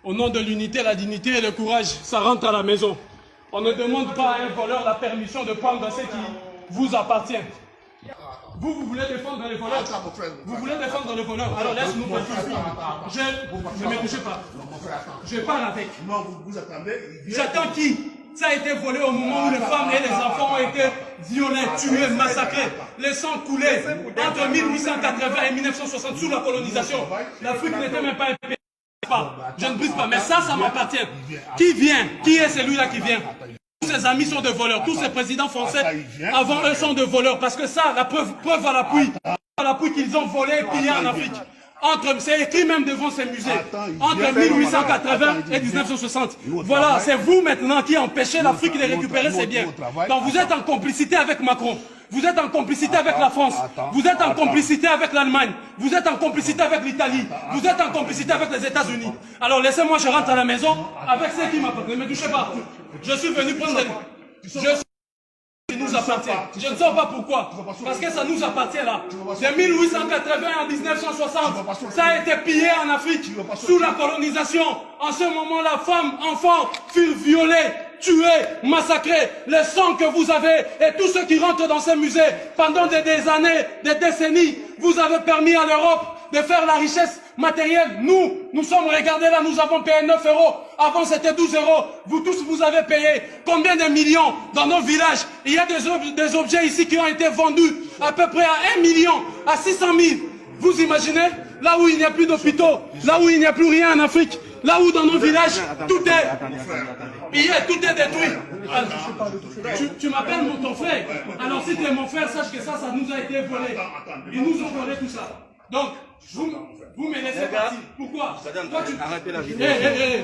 Au nom de l'unité, la dignité et le courage, ça rentre à la maison. On ne demande pas à un voleur la permission de prendre ce qui vous appartient. Vous voulez défendre les voleurs. Vous voulez défendre les voleurs. Alors laisse-nous passer. Ne me touchez pas. Je parle avec. Non, vous attendez. J'attends qui? Ça a été volé au moment où les femmes et les enfants ont été violés, tués, massacrés. Les sangs coulés entre 1880 et 1960 sous la colonisation. L'Afrique n'était même pas un pays. Je ne brise pas, mais ça m'appartient. Qui vient? Qui est celui-là qui vient? Tous ses amis sont des voleurs. Tous ces présidents français avant eux sont des voleurs. Parce que ça, la preuve à l'appui qu'ils ont volé et pillé en Afrique. C'est écrit même devant ces musées. Entre 1880 et 1960. Voilà, c'est vous maintenant qui empêchez l'Afrique de récupérer ses biens. Donc vous êtes en complicité avec Macron. Vous êtes en complicité avec la France. Vous êtes en complicité avec l'Allemagne. Vous êtes en complicité avec l'Italie. Vous êtes en complicité avec les États-Unis. Alors laissez-moi, je rentre à la maison avec ceux qui m'appartiennent. Ne me touchez pas. Je suis venu prendre qui nous appartient. Je ne sais pas pourquoi. Parce que ça nous appartient là. De 1880 à 1960, ça a été pillé en Afrique sous la colonisation. En ce moment-là, femmes, enfants furent violés, tués, massacrés. Les sangs que vous avez et tous ceux qui rentrent dans ces musées pendant des années, des décennies, vous avez permis à l'Europe de faire la richesse matérielle. Nous sommes regardés là, nous avons payé 9 €. Avant c'était 12 €. Vous tous, vous avez payé combien de millions dans nos villages? Il y a des objets ici qui ont été vendus à peu près à 1 million, à 600 000. Vous imaginez? Là où il n'y a plus d'hôpitaux, là où il n'y a plus rien en Afrique, là où dans nos villages, tout est détruit. Tu m'appelles ton frère. Alors si tu es mon frère, sache que ça nous a été volé. Ils nous ont volé tout ça. Donc, vous me laissez partir. Pourquoi? Arrêtez la vidéo.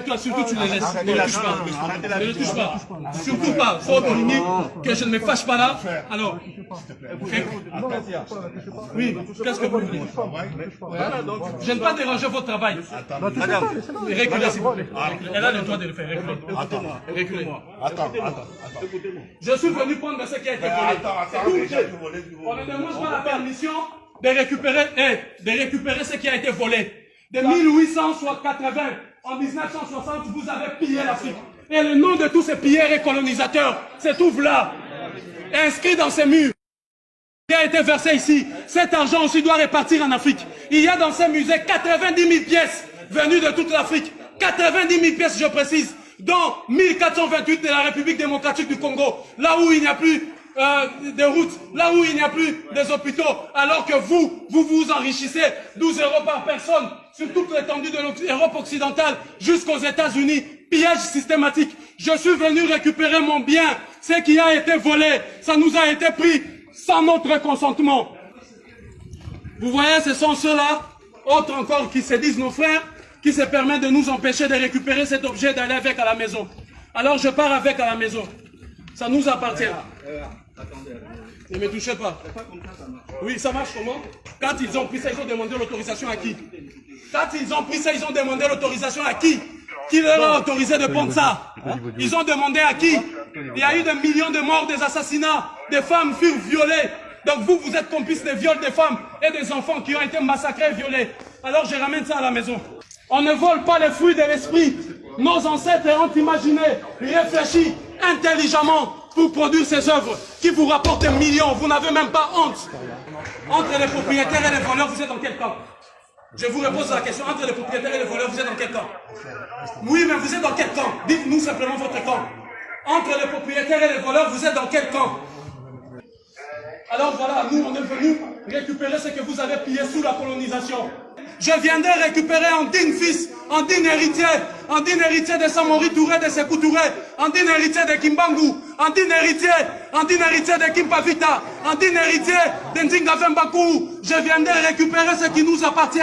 Toi, surtout, tu les laisses. Ne le touche pas. Surtout pas. Faut limite que je ne me fâche pas là. Alors, oui, qu'est-ce que vous voulez? Je ne vais pas déranger votre travail. Madame, Reculez, s'il vous plaît. Elle a le droit de le faire. Reculez. Attends. Je suis venu prendre ce qui a été volé. On ne demande pas la permission de récupérer ce qui a été volé. De 1880 en 1960, vous avez pillé l'Afrique. Et le nom de tous ces pilleurs et colonisateurs se trouve là, inscrit dans ces murs. Qui a été versé ici. Cet argent aussi doit repartir en Afrique. Il y a dans ces musées 90 000 pièces venues de toute l'Afrique. 90 000 pièces, je précise, dont 1428 de la République démocratique du Congo, là où il n'y a plus des routes, là où il n'y a plus des hôpitaux, alors que vous enrichissez 12 € par personne sur toute l'étendue de l'Europe occidentale jusqu'aux États-Unis. Pillage systématique. Je suis venu récupérer mon bien. Ce qui a été volé, ça nous a été pris sans notre consentement. Vous voyez, ce sont ceux-là, autres encore qui se disent nos frères, qui se permettent de nous empêcher de récupérer cet objet, d'aller avec à la maison. Alors je pars avec à la maison. Ça nous appartient. Ne me touchez pas. Oui, ça marche comment? Quand ils ont pris ça, ils ont demandé l'autorisation à qui? Quand ils ont pris ça, ils ont demandé l'autorisation à qui? Qui leur a autorisé de prendre ça? Ils ont demandé à qui? Il y a eu des millions de morts, des assassinats, des femmes furent violées. Donc vous êtes complices des viols des femmes et des enfants qui ont été massacrés et violés. Alors je ramène ça à la maison. On ne vole pas les fruits de l'esprit. Nos ancêtres ont imaginé, réfléchi intelligemment pour produire ces œuvres qui vous rapportent des millions. Vous n'avez même pas honte. Entre les propriétaires et les voleurs, vous êtes dans quel camp? Je vous repose la question. Entre les propriétaires et les voleurs, vous êtes dans quel camp? Oui, mais vous êtes dans quel camp? Dites-nous simplement votre camp. Entre les propriétaires et les voleurs, vous êtes dans quel camp? Alors voilà, nous on est venus récupérer ce que vous avez pillé sous la colonisation. Je viendrai récupérer un digne fils, un digne héritier de Samori Touré, de Sékou Touré, un digne héritier de Kimbangu, un digne héritier de Kimpavita, un digne héritier de Nzinga Mbakou. Je viendrai récupérer ce qui nous appartient.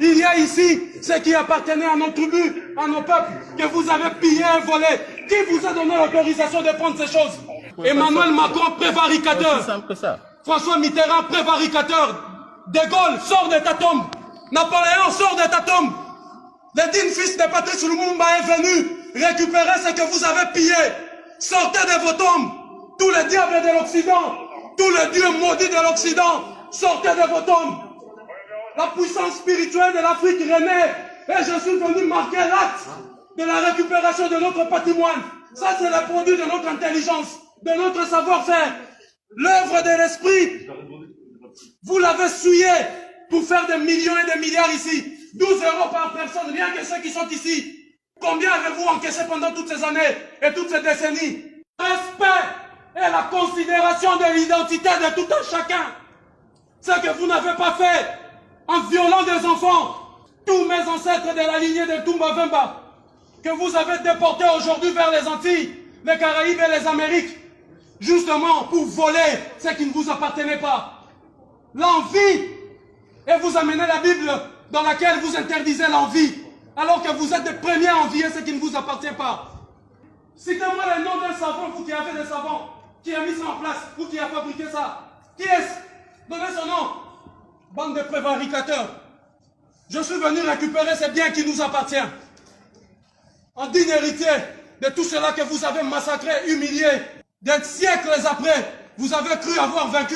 Il y a ici ce qui appartenait à nos tribus, à nos peuples, que vous avez pillé et volé. Qui vous a donné l'autorisation de prendre ces choses? Emmanuel Macron, prévaricateur. François Mitterrand, prévaricateur. De Gaulle, sort de ta tombe. Napoléon, sort de ta tombe. Le digne fils de Patrice Lumumba est venu récupérer ce que vous avez pillé. Sortez de vos tombes. Tous les diables de l'Occident, tous les dieux maudits de l'Occident, sortez de vos tombes. La puissance spirituelle de l'Afrique renaît. et je suis venu marquer l'acte de la récupération de notre patrimoine. Ça, c'est le produit de notre intelligence, de notre savoir-faire. L'œuvre de l'esprit, vous l'avez souillé pour faire des millions et des milliards ici. 12 € par personne, rien que ceux qui sont ici. Combien avez-vous encaissé pendant toutes ces années et toutes ces décennies? Respect et la considération de l'identité de tout un chacun. Ce que vous n'avez pas fait en violant des enfants. Tous mes ancêtres de la lignée de Toumba Vemba, que vous avez déportés aujourd'hui vers les Antilles, les Caraïbes et les Amériques, justement pour voler ce qui ne vous appartenait pas. L'envie, et vous amenez la Bible dans laquelle vous interdisez l'envie, alors que vous êtes les premiers à envier ce qui ne vous appartient pas. Citez-moi le nom d'un savant, vous qui avez des savants, qui a mis ça en place, vous qui a fabriqué ça. Qui est-ce? Donnez son nom. Bande de prévaricateurs. Je suis venu récupérer ces biens qui nous appartiennent. En digne héritier de tout cela que vous avez massacré, humilié, des siècles après, vous avez cru avoir vaincu.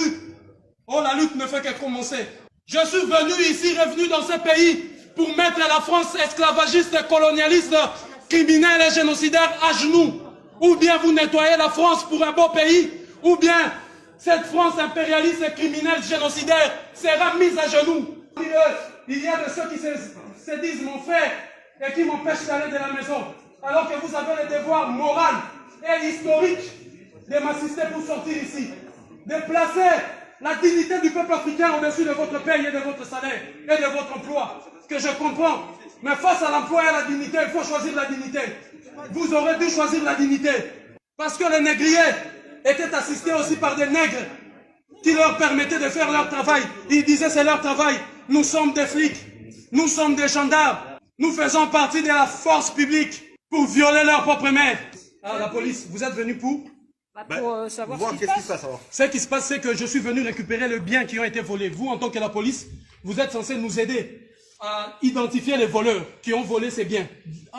Oh, la lutte ne fait que commencer. Je suis venu ici, revenu dans ce pays, pour mettre la France esclavagiste, colonialiste, criminelle et génocidaire à genoux. Ou bien vous nettoyez la France pour un beau pays, ou bien cette France impérialiste et criminelle génocidaire sera mise à genoux. Il y a de ceux qui se disent mon frère et qui m'empêchent d'aller de la maison, alors que vous avez le devoir moral et historique de m'assister pour sortir ici, de placer la dignité du peuple africain au-dessus de votre paye et de votre salaire et de votre emploi, que je comprends. Mais face à l'emploi et à la dignité, il faut choisir la dignité. Vous aurez dû choisir la dignité, parce que les négriers étaient assistés aussi par des nègres qui leur permettaient de faire leur travail. Ils disaient c'est leur travail. Nous sommes des flics, nous sommes des gendarmes, nous faisons partie de la force publique pour violer leur propre mère. Ah, la police, vous êtes venus pour savoir qu'est-ce qui se passe alors. Ce qui se passe, c'est que je suis venu récupérer les biens qui ont été volés. Vous, en tant que la police, vous êtes censé nous aider à identifier les voleurs qui ont volé ces biens.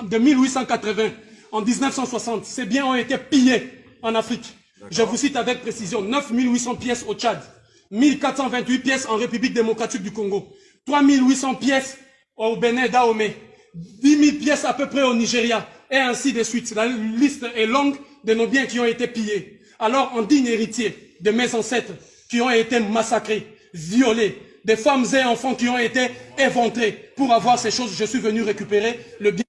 De 1880 en 1960, ces biens ont été pillés en Afrique. Je vous cite avec précision, 9800 pièces au Tchad, 1428 pièces en République démocratique du Congo, 3800 pièces au Bénin Dahomey, 10 000 pièces à peu près au Nigeria, et ainsi de suite. La liste est longue de nos biens qui ont été pillés. Alors, en digne héritier de mes ancêtres qui ont été massacrés, violés, des femmes et enfants qui ont été éventrés, pour avoir ces choses, je suis venu récupérer le bien.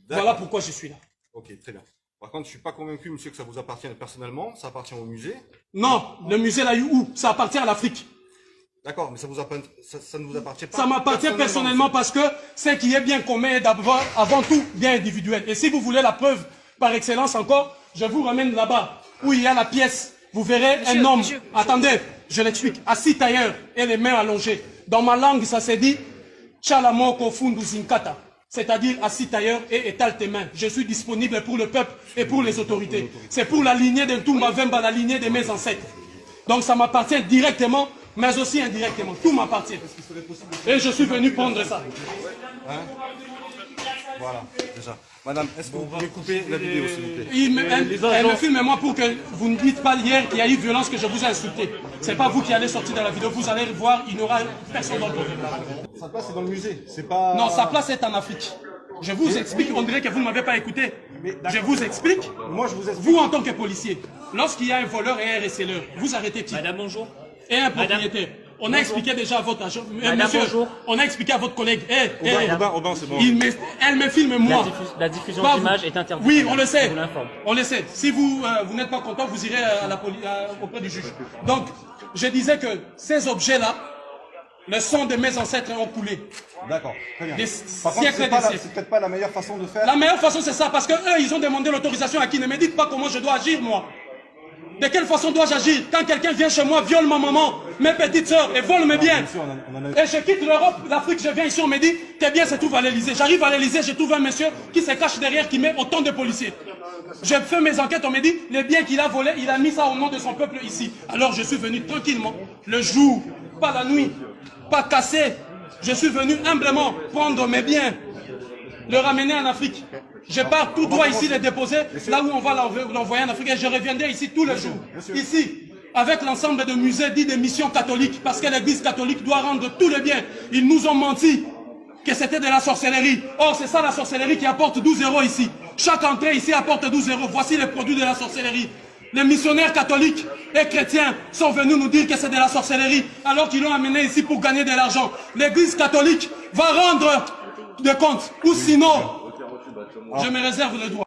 Voilà pourquoi je suis là. Ok, très bien. Par contre, je ne suis pas convaincu, monsieur, que ça vous appartienne personnellement. Ça appartient au musée. Non, le musée l'a eu où? Ça appartient à l'Afrique. D'accord, mais ça ne vous appartient pas. Ça m'appartient personnellement parce que ce qui est bien commun est d'abord, avant tout, bien individuel. Et si vous voulez la preuve par excellence encore, je vous ramène là-bas, où il y a la pièce. Vous verrez un homme, attendez, je l'explique, assis tailleur et les mains allongées. Dans ma langue, ça se dit Chalamoko Fundu Zinkata. C'est-à-dire assis tailleur et étale tes mains. Je suis disponible pour le peuple et pour les autorités. C'est pour la lignée de Toumba Vemba, la lignée de mes ancêtres. Donc ça m'appartient directement, mais aussi indirectement. Tout m'appartient. Et je suis venu prendre ça. Hein? Voilà, déjà. Madame, est-ce que vous pouvez couper la vidéo, s'il vous plaît? Elle me filme moi pour que vous ne dites pas hier qu'il y a eu violence, que je vous ai insulté. C'est pas vous qui allez sortir de la vidéo, vous allez voir, il n'y aura personne dans le problème. Sa place est dans le musée, c'est pas... Non, sa place est en Afrique. Je vous explique, on dirait que vous ne m'avez pas écouté. Je vous explique. Moi, je vous explique. Vous, en tant que policier, lorsqu'il y a un voleur et un receleur, vous arrêtez qui? Madame, bonjour. Et un propriétaire. On a expliqué déjà à votre agent. Madame, monsieur, bonjour. On a expliqué à votre collègue. Robin, c'est bon. Elle me filme moi. La diffusion Pas d'images vous. est interdite. Oui, on le sait. Je vous l'informe. On le sait. Si vous, vous n'êtes pas content, vous irez à auprès du juge. Donc, je disais que ces objets-là, le sang de mes ancêtres ont coulé. D'accord, très bien. Des Par contre, siècles et des siècles. c'est peut-être pas la meilleure façon de faire. La meilleure façon, c'est ça, parce que eux, ils ont demandé l'autorisation à qui? Ne me dites pas comment je dois agir, moi. De quelle façon dois-je agir quand quelqu'un vient chez moi, viole ma maman, mes petites sœurs et vole mes biens? Et je quitte l'Europe, l'Afrique, je viens ici, on me dit, tes biens se trouvent à l'Elysée. J'arrive à l'Elysée, je trouve un monsieur qui se cache derrière, qui met autant de policiers. Je fais mes enquêtes, on me dit, les biens qu'il a volés, il a mis ça au nom de son peuple ici. Alors je suis venu tranquillement, le jour, pas la nuit, pas cassé. Je suis venu humblement prendre mes biens, le ramener en Afrique. Je pars tout droit ici les déposer, là où on va l'envoyer en Afrique. Et je reviendrai ici tous les jours. Ici, avec l'ensemble de musées dits de missions catholiques, parce que l'église catholique doit rendre tous les biens. Ils nous ont menti. que c'était de la sorcellerie. Or, c'est ça la sorcellerie qui apporte 12 € ici. Chaque entrée ici apporte 12 €. Voici les produits de la sorcellerie. Les missionnaires catholiques et chrétiens sont venus nous dire que c'est de la sorcellerie, alors qu'ils l'ont amené ici pour gagner de l'argent. L'église catholique va rendre des comptes, ou sinon, je me réserve le droit.